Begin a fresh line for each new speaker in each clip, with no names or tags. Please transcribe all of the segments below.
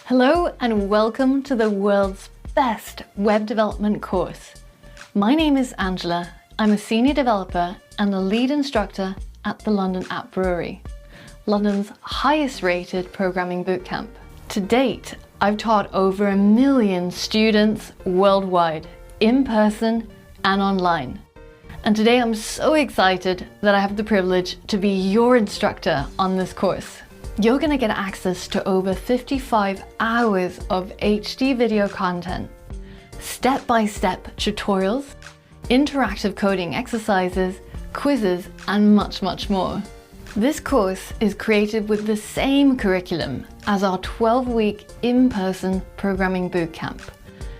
Hello and welcome to the world's best web development course. My name is Angela. I'm a senior developer and the lead instructor at the London App Brewery, London's highest rated programming bootcamp. To date, I've taught over 1 million students worldwide, in person and online. And today I'm so excited that I have the privilege to be your instructor on this course. You're going to get access to over 55 hours of HD video content, step-by-step tutorials, interactive coding exercises, quizzes, and much, much more. This course is created with the same curriculum as our 12-week in-person programming bootcamp.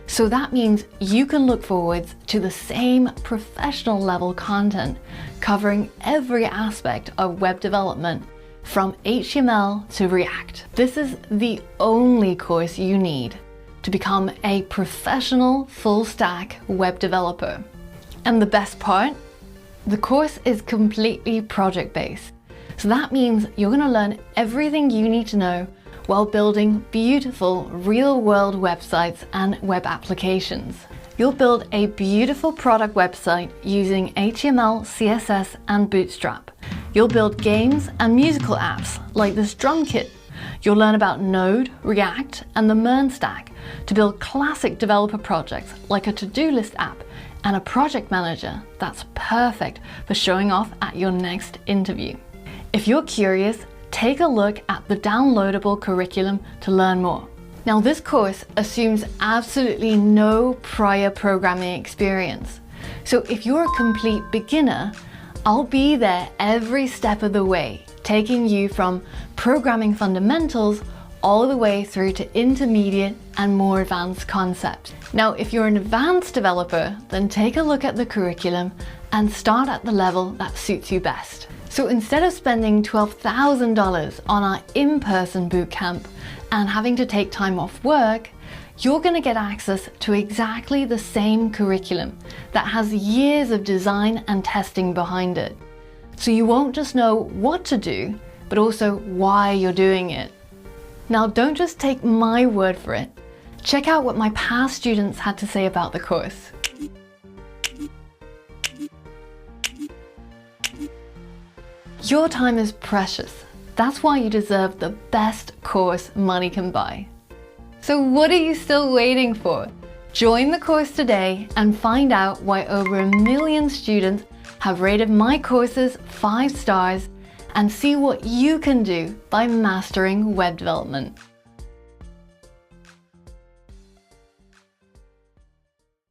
So that means you can look forwards to the same professional level content covering every aspect of web development from HTML to React. This is the only course you need to become a professional full-stack web developer. And the best part? The course is completely project-based. So that means you're going to learn everything you need to know while building beautiful real-world websites and web applications. You'll build a beautiful product website using HTML, CSS, and Bootstrap. You'll build games and musical apps like this drum kit. You'll learn about Node, React, and the MERN stack to build classic developer projects like a to-do list app and a project manager that's perfect for showing off at your next interview. If you're curious, take a look at the downloadable curriculum to learn more. Now, this course assumes absolutely no prior programming experience. So if you're a complete beginner, I'll be there every step of the way, taking you from programming fundamentals all the way through to intermediate and more advanced concepts. Now, if you're an advanced developer, then take a look at the curriculum and start at the level that suits you best. So instead of spending $12,000 on our in-person bootcamp and having to take time off work, you're going to get access to exactly the same curriculum that has years of design and testing behind it. So you won't just know what to do, but also why you're doing it. Now, don't just take my word for it. Check out what my past students had to say about the course. Your time is precious. That's why you deserve the best course money can buy. So what are you still waiting for? Join the course today and find out why over 1 million students have rated my courses 5 stars and see what you can do by mastering web development.